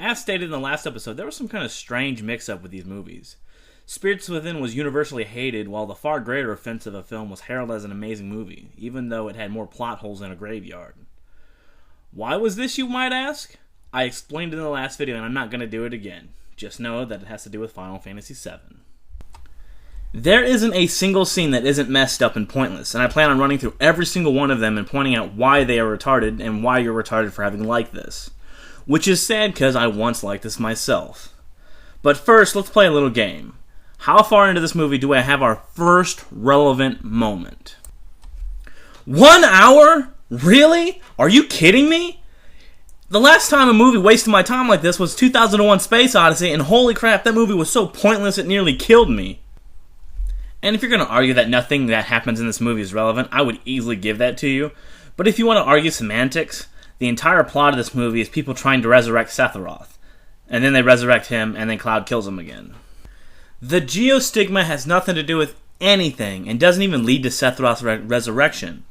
As stated in the last episode, there was some kind of strange mix-up with these movies. Spirits Within was universally hated, while the far greater offense of a film was heralded as an amazing movie, even though it had more plot holes than a graveyard. Why was this, you might ask? I explained it in the last video, and I'm not going to do it again. Just know that it has to do with Final Fantasy VII. There isn't a single scene that isn't messed up and pointless, and I plan on running through every single one of them and pointing out why they are retarded and why you're retarded for having liked this. Which is sad because I once liked this myself. But first, let's play a little game. How far into this movie do I have our first relevant moment? 1 hour? Really? Are you kidding me? The last time a movie wasted my time like this was 2001 Space Odyssey, and holy crap, that movie was so pointless it nearly killed me. And if you're going to argue that nothing that happens in this movie is relevant, I would easily give that to you. But if you want to argue semantics, the entire plot of this movie is people trying to resurrect Sephiroth. And then they resurrect him, and then Cloud kills him again. The geostigma has nothing to do with anything, and doesn't even lead to Sephiroth's resurrection.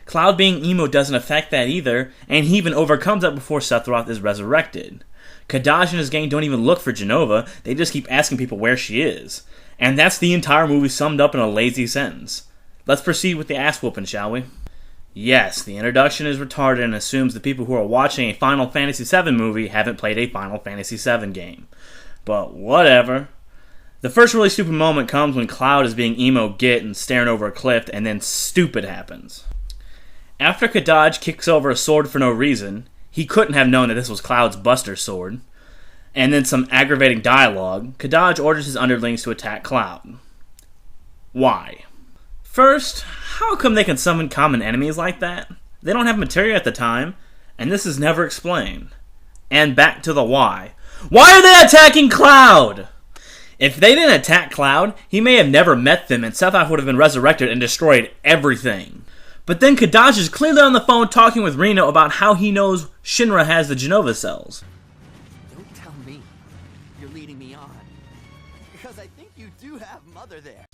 Cloud being emo doesn't affect that either, and he even overcomes that before Sephiroth is resurrected. Kadaj and his gang don't even look for Jenova, they just keep asking people where she is. And that's the entire movie summed up in a lazy sentence. Let's proceed with the ass whooping, shall we? Yes, the introduction is retarded and assumes the people who are watching a Final Fantasy VII movie haven't played a Final Fantasy VII game. But whatever. The first really stupid moment comes when Cloud is being emo git and staring over a cliff, and then stupid happens. After Kadaj kicks over a sword for no reason, he couldn't have known that this was Cloud's Buster sword, and then some aggravating dialogue, Kadaj orders his underlings to attack Cloud. Why? First, how come they can summon common enemies like that? They don't have materia at the time, and this is never explained. And back to the why. Why are they attacking Cloud? If they didn't attack Cloud, he may have never met them, and Sephiroth would have been resurrected and destroyed everything. But then Kadaj is clearly on the phone talking with Reno about how he knows Shinra has the Jenova cells. Don't tell me you're leading me on, because I think you do have Mother there.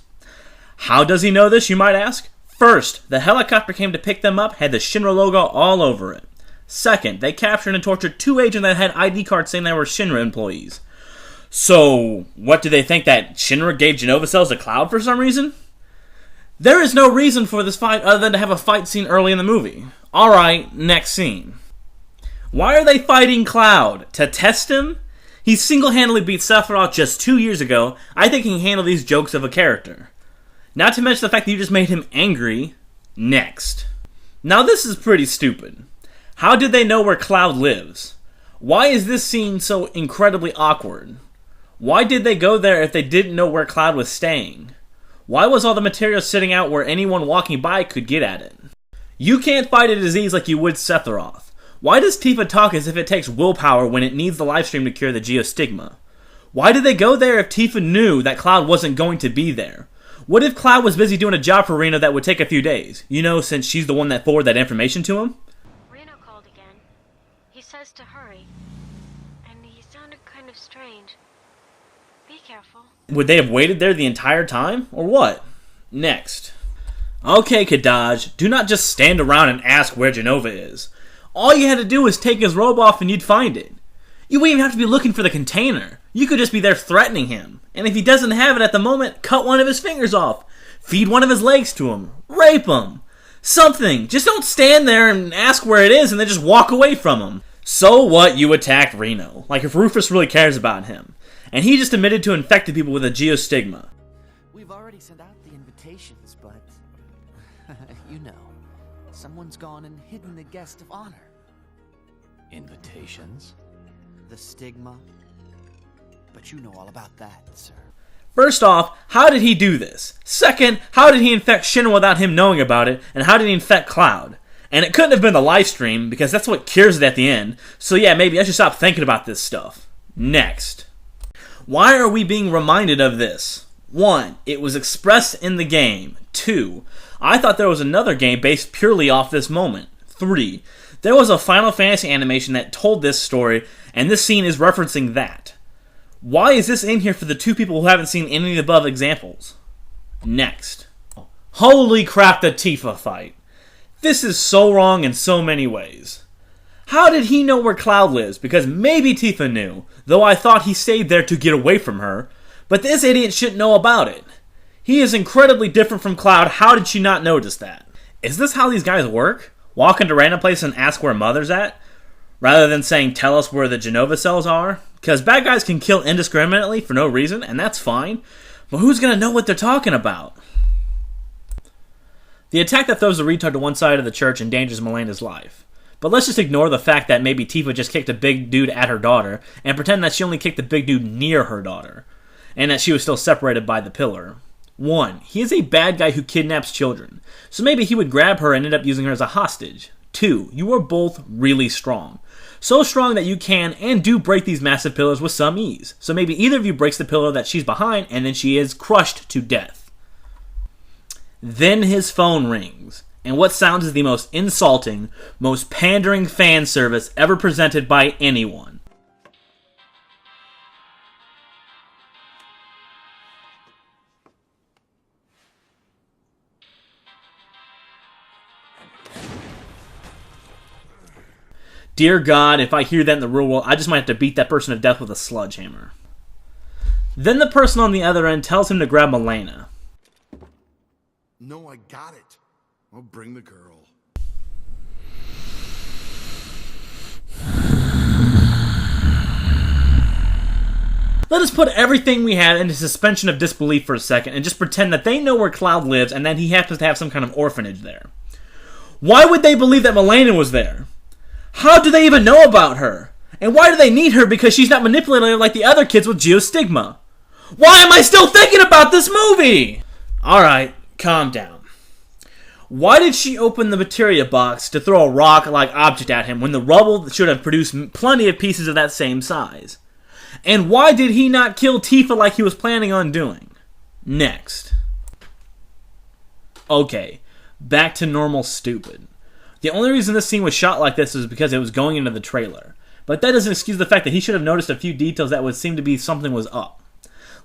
How does he know this, you might ask? First, the helicopter came to pick them up had the Shinra logo all over it. Second, they captured and tortured 2 agents that had ID cards saying they were Shinra employees. So, what do they think, that Shinra gave Jenova cells to Cloud for some reason? There is no reason for this fight other than to have a fight scene early in the movie. Alright, next scene. Why are they fighting Cloud? To test him? He single-handedly beat Sephiroth just 2 years ago. I think he can handle these jokes of a character. Not to mention the fact that you just made him angry. Next. Now this is pretty stupid. How did they know where Cloud lives? Why is this scene so incredibly awkward? Why did they go there if they didn't know where Cloud was staying? Why was all the material sitting out where anyone walking by could get at it? You can't fight a disease like you would Sephiroth. Why does Tifa talk as if it takes willpower when it needs the livestream to cure the geostigma? Why did they go there if Tifa knew that Cloud wasn't going to be there? What if Cloud was busy doing a job for Reno that would take a few days? You know, since she's the one that forwarded that information to him? Reno called again. He says to hurry. And he sounded kind of strange. Be careful. Would they have waited there the entire time? Or what? Next. Okay, Kadaj, do not just stand around and ask where Jenova is. All you had to do was take his robe off and you'd find it. You wouldn't even have to be looking for the container. You could just be there threatening him. And if he doesn't have it at the moment, cut one of his fingers off. Feed one of his legs to him. Rape him. Something. Just don't stand there and ask where it is and then just walk away from him. So what, you attacked Reno. Like if Rufus really cares about him. And he just admitted to infecting people with a geostigma. We've already sent out the invitations, but you know, someone's gone and hidden the guest of honor. Invitations? The stigma. But you know all about that, sir. First off, how did he do this? Second, how did he infect Shinra without him knowing about it? And how did he infect Cloud? And it couldn't have been the live stream, because that's what cures it at the end. So yeah, maybe I should stop thinking about this stuff. Next. Why are we being reminded of this? 1. It was expressed in the game. 2. I thought there was another game based purely off this moment. 3. There was a Final Fantasy animation that told this story, and this scene is referencing that. Why is this in here for the 2 people who haven't seen any of the above examples? Next. Holy crap, the Tifa fight. This is so wrong in so many ways. How did he know where Cloud lives? Because maybe Tifa knew, though I thought he stayed there to get away from her. But this idiot shouldn't know about it. He is incredibly different from Cloud. How did she not notice that? Is this how these guys work? Walk into random places and ask where Mother's at? Rather than saying, tell us where the Genova cells are? Because bad guys can kill indiscriminately for no reason, and that's fine. But who's going to know what they're talking about? The attack that throws the retard to one side of the church endangers Milena's life. But let's just ignore the fact that maybe Tifa just kicked a big dude at her daughter, and pretend that she only kicked the big dude near her daughter, and that she was still separated by the pillar. 1. He is a bad guy who kidnaps children, so maybe he would grab her and end up using her as a hostage. 2. You are both really strong. So strong that you can and do break these massive pillars with some ease. So maybe either of you breaks the pillar that she's behind, and then she is crushed to death. Then his phone rings, and what sounds is the most insulting, most pandering fan service ever presented by anyone. Dear God, if I hear that in the real world, I just might have to beat that person to death with a sledgehammer. Then the person on the other end tells him to grab Milena. No, I got it. I'll bring the girl. Let us put everything we had into suspension of disbelief for a second and just pretend that they know where Cloud lives and that he happens to have some kind of orphanage there. Why would they believe that Milena was there? How do they even know about her? And why do they need her because she's not manipulated like the other kids with geostigma? Why am I still thinking about this movie? Alright, calm down. Why did she open the materia box to throw a rock-like object at him when the rubble should have produced plenty of pieces of that same size? And why did he not kill Tifa like he was planning on doing? Next. Okay, back to normal stupid. The only reason this scene was shot like this is because it was going into the trailer. But that doesn't excuse the fact that he should have noticed a few details that would seem to be something was up.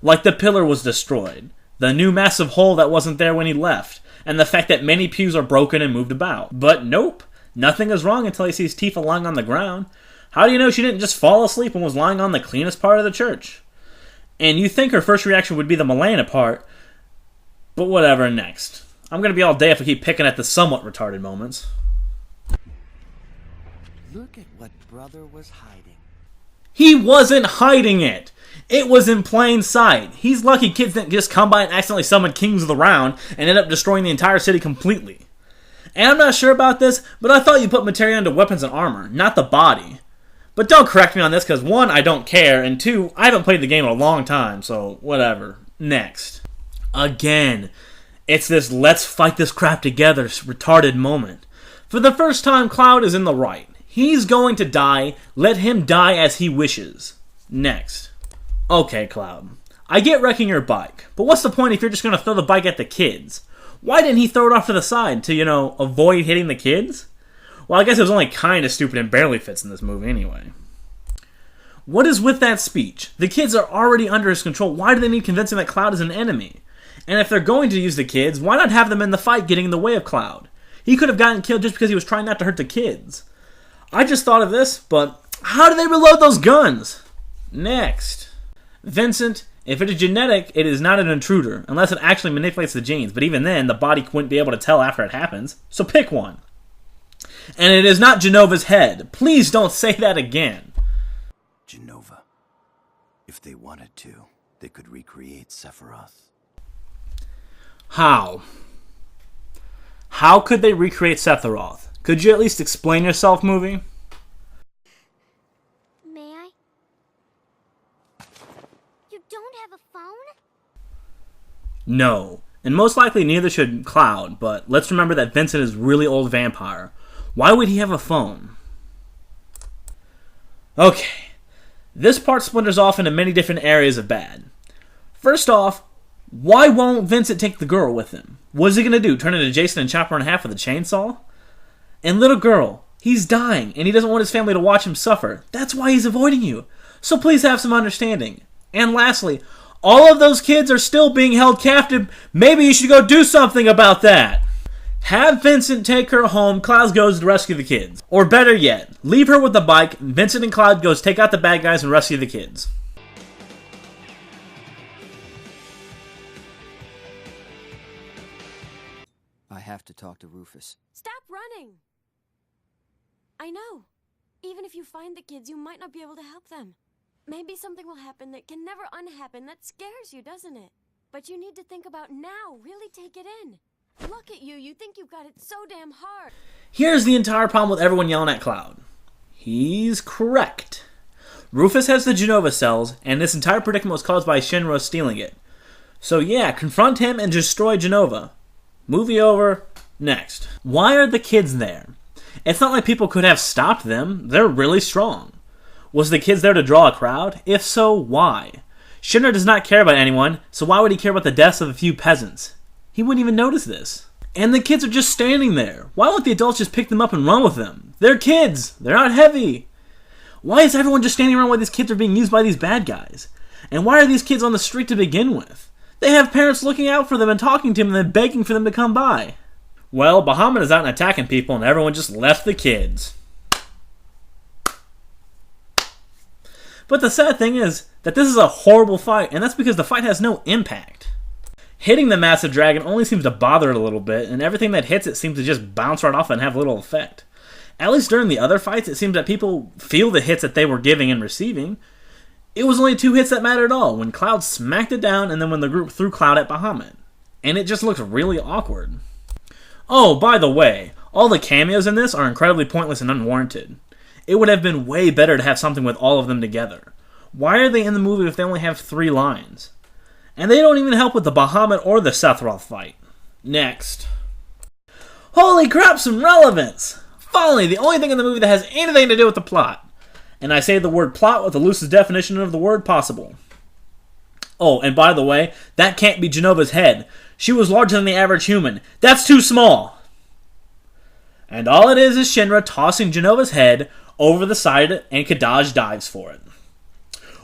Like the pillar was destroyed, the new massive hole that wasn't there when he left, and the fact that many pews are broken and moved about. But nope, nothing is wrong until he sees Tifa lying on the ground. How do you know she didn't just fall asleep and was lying on the cleanest part of the church? And you think her first reaction would be the Milena part, but whatever, next. I'm gonna be all day if I keep picking at the somewhat retarded moments. Look at what brother was hiding. He wasn't hiding it! It was in plain sight. He's lucky kids didn't just come by and accidentally summon Kings of the Round and end up destroying the entire city completely. And I'm not sure about this, but I thought you put materia into weapons and armor, not the body. But don't correct me on this, because 1, I don't care, and 2, I haven't played the game in a long time, so whatever. Next. Again, it's this let's fight this crap together retarded moment. For the first time, Cloud is in the right. He's going to die. Let him die as he wishes. Next. Okay, Cloud. I get wrecking your bike, but what's the point if you're just going to throw the bike at the kids? Why didn't he throw it off to the side to, avoid hitting the kids? Well, I guess it was only kind of stupid and barely fits in this movie anyway. What is with that speech? The kids are already under his control. Why do they need convincing that Cloud is an enemy? And if they're going to use the kids, why not have them in the fight getting in the way of Cloud? He could have gotten killed just because he was trying not to hurt the kids. I just thought of this, but how do they reload those guns? Next. Vincent, if it is genetic, it is not an intruder, unless it actually manipulates the genes, but even then, the body wouldn't be able to tell after it happens, so pick one. And it is not Genova's head. Please don't say that again. Genova. If they wanted to, they could recreate Sephiroth. How? How could they recreate Sephiroth? Could you at least explain yourself, movie? May I? You don't have a phone? No. And most likely neither should Cloud, but let's remember that Vincent is a really old vampire. Why would he have a phone? Okay. This part splinters off into many different areas of bad. First off, why won't Vincent take the girl with him? What is he going to do? Turn into Jason and chop her in half with a chainsaw? And little girl, he's dying, and he doesn't want his family to watch him suffer. That's why he's avoiding you. So please have some understanding. And lastly, all of those kids are still being held captive. Maybe you should go do something about that. Have Vincent take her home, Cloud goes to rescue the kids. Or better yet, leave her with the bike, Vincent and Cloud goes take out the bad guys and rescue the kids. I have to talk to Rufus. Stop running! I know. Even if you find the kids, you might not be able to help them. Maybe something will happen that can never unhappen. That scares you, doesn't it? But you need to think about now. Really take it in. Look at you. You think you've got it so damn hard. Here's the entire problem with everyone yelling at Cloud. He's correct. Rufus has the Genova cells, and this entire predicament was caused by Shinra stealing it. So yeah, confront him and destroy Genova. Movie over. Next. Why are the kids there? It's not like people could have stopped them. They're really strong. Was the kids there to draw a crowd? If so, why? Shinra does not care about anyone, so why would he care about the deaths of a few peasants? He wouldn't even notice this. And the kids are just standing there. Why won't the adults just pick them up and run with them? They're kids. They're not heavy. Why is everyone just standing around while these kids are being used by these bad guys? And why are these kids on the street to begin with? They have parents looking out for them and talking to them and then begging for them to come by. Well, Bahamut is out and attacking people and everyone just left the kids. But the sad thing is that this is a horrible fight, and that's because the fight has no impact. Hitting the massive dragon only seems to bother it a little bit, and everything that hits it seems to just bounce right off and have little effect. At least during the other fights, it seems that people feel the hits that they were giving and receiving. It was only 2 hits that mattered at all, when Cloud smacked it down and then when the group threw Cloud at Bahamut. And it just looked really awkward. Oh, by the way, all the cameos in this are incredibly pointless and unwarranted. It would have been way better to have something with all of them together. Why are they in the movie if they only have 3 lines? And they don't even help with the Bahamut or the Sephiroth fight. Next. Holy crap, some relevance! Finally, the only thing in the movie that has anything to do with the plot. And I say the word plot with the loosest definition of the word possible. Oh, and by the way, that can't be Genova's head. She was larger than the average human. That's too small! And all it is Shinra tossing Genova's head over the side and Kadaj dives for it.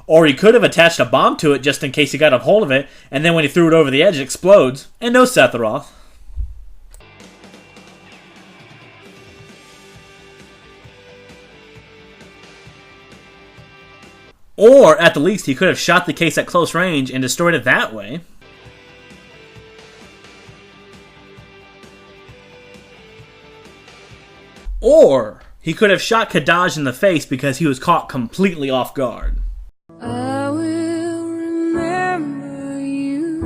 Or he could have attached a bomb to it just in case he got a hold of it, and then when he threw it over the edge it explodes, and no Sephiroth. Or, at the least, he could have shot the case at close range and destroyed it that way. Or, he could have shot Kadaj in the face because he was caught completely off guard. I will remember you.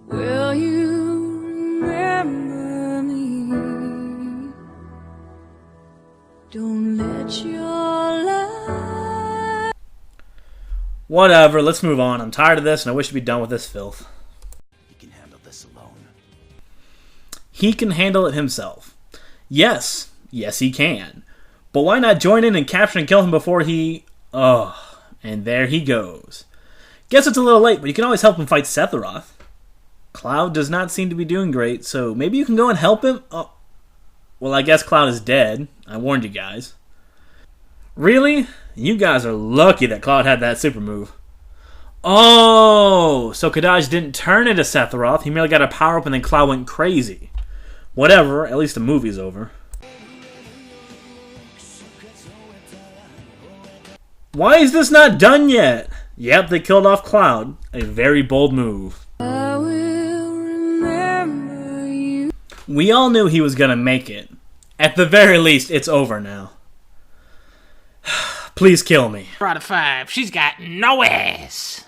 Will you remember me? Don't let your light. Whatever, let's move on. I'm tired of this and I wish to be done with this filth. He can handle this alone. He can handle it himself. Yes, he can. But why not join in and capture and kill him before he... Oh, and there he goes. Guess it's a little late, but you can always help him fight Sephiroth. Cloud does not seem to be doing great, so maybe you can go and help him? Oh, well, I guess Cloud is dead. I warned you guys. Really? You guys are lucky that Cloud had that super move. Oh, so Kadaj didn't turn into Sephiroth. He merely got a power-up and then Cloud went crazy. Whatever, at least the movie's over. Why is this not done yet? Yep, they killed off Cloud. A very bold move. I will remember you. We all knew he was gonna make it. At the very least, it's over now. Please kill me. Out of 5, she's got no ass.